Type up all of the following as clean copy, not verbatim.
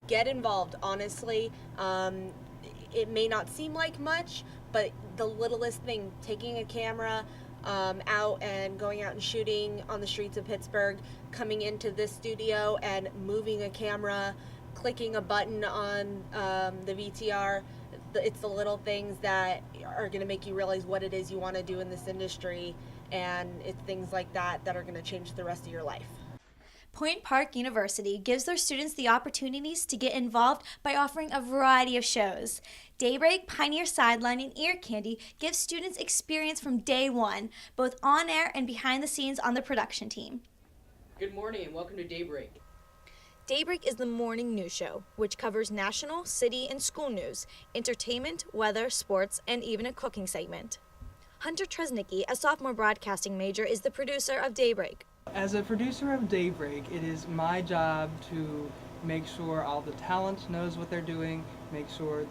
Get involved, honestly. It may not seem like much, but the littlest thing, taking a camera out and going out and shooting on the streets of Pittsburgh, coming into this studio and moving a camera, clicking a button on the VTR, it's the little things that are going to make you realize what it is you want to do in this industry, and it's things like that that are going to change the rest of your life. Point Park University gives their students the opportunities to get involved by offering a variety of shows. Daybreak, Pioneer Sideline, and Ear Candy give students experience from day one, both on air and behind the scenes on the production team. Good morning and welcome to Daybreak. Daybreak is the morning news show, which covers national, city, and school news, entertainment, weather, sports, and even a cooking segment. Hunter Tresnicki, a sophomore broadcasting major, is the producer of Daybreak. As a producer of Daybreak, it is my job to make sure all the talent knows what they're doing, make sure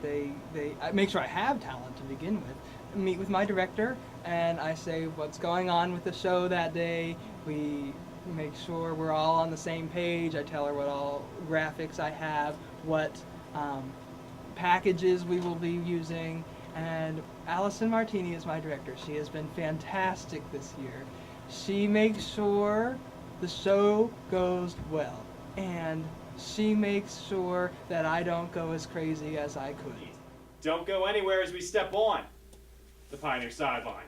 make sure I have talent to begin with. Meet with my director and I say what's going on with the show that day. We make sure we're all on the same page. I tell her what all graphics I have, what packages we will be using, and Allison Martini is my director. She has been fantastic this year. She makes sure the show goes well, and she makes sure that I don't go as crazy as I could. Don't go anywhere as we step on the Pioneer Sideline.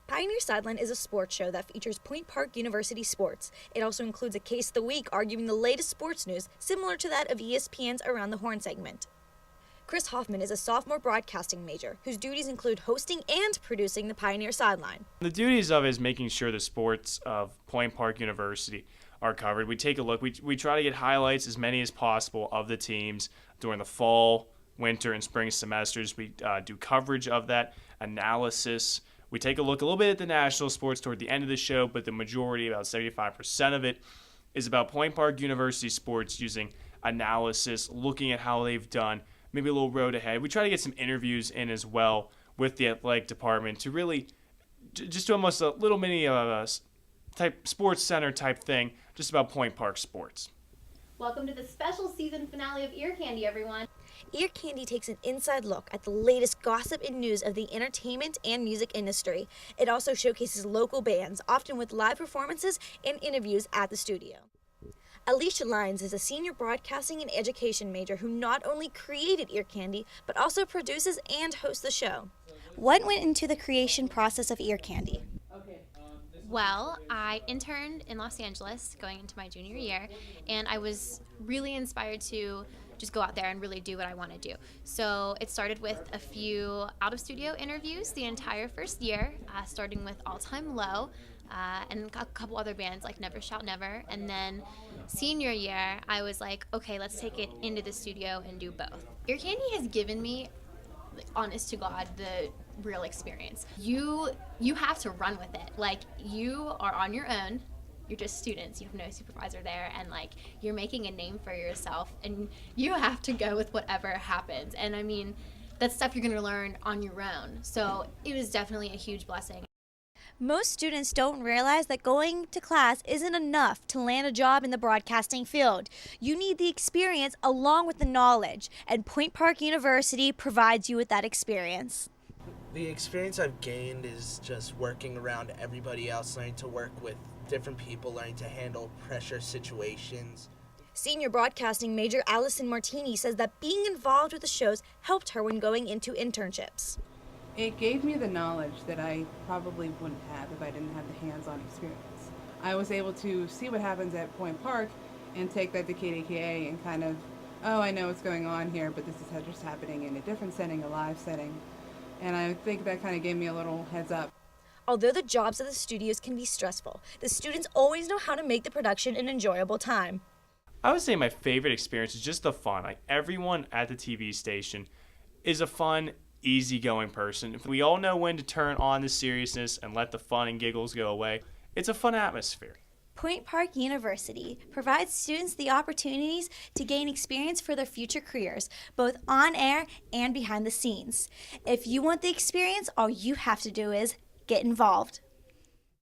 Pioneer Sideline is a sports show that features Point Park University sports. It also includes a case of the week arguing the latest sports news, similar to that of ESPN's Around the Horn segment. Chris Hoffman is a sophomore broadcasting major whose duties include hosting and producing the Pioneer Sideline. The duties of it is making sure the sports of Point Park University are covered. We take a look. We try to get highlights, as many as possible, of the teams during the fall, winter, and spring semesters. We do coverage of that, analysis. We take a look a little bit at the national sports toward the end of the show, but the majority, about 75% of it, is about Point Park University sports using analysis, looking at how they've done, maybe a little road ahead. We try to get some interviews in as well with the athletic department to really just do almost a little mini type sports center type thing just about Point Park sports. Welcome to the special season finale of Ear Candy, everyone. Ear Candy takes an inside look at the latest gossip and news of the entertainment and music industry. It also showcases local bands, often with live performances and interviews at the studio. Alicia Lyons is a senior broadcasting and education major who not only created Ear Candy, but also produces and hosts the show. What went into the creation process of Ear Candy? Well, I interned in Los Angeles going into my junior year, and I was really inspired to just go out there and really do what I want to do. So it started with a few out-of-studio interviews the entire first year, starting with All Time Low, and a couple other bands like Never Shout Never. And then senior year, I was like, okay, let's take it into the studio and do both. Ear Candy has given me, honest to God, the real experience. You have to run with it. Like, you are on your own. You're just students. You have no supervisor there, and like, you're making a name for yourself, and you have to go with whatever happens. And I mean, that's stuff you're going to learn on your own. So it was definitely a huge blessing. Most students don't realize that going to class isn't enough to land a job in the broadcasting field. You need the experience along with the knowledge, and Point Park University provides you with that experience. The experience I've gained is just working around everybody else, learning to work with different people, learning to handle pressure situations. Senior broadcasting major Allison Martini says that being involved with the shows helped her when going into internships. It gave me the knowledge that I probably wouldn't have if I didn't have the hands-on experience. I was able to see what happens at Point Park and take that to KDKA and kind of, oh, I know what's going on here, but this is just happening in a different setting, a live setting. And I think that kind of gave me a little heads up. Although the jobs at the studios can be stressful, the students always know how to make the production an enjoyable time. I would say my favorite experience is just the fun. Like, everyone at the TV station is a fun, easygoing person. If we all know when to turn on the seriousness and let the fun and giggles go away, it's a fun atmosphere. Point Park University provides students the opportunities to gain experience for their future careers, both on air and behind the scenes. If you want the experience, all you have to do is get involved.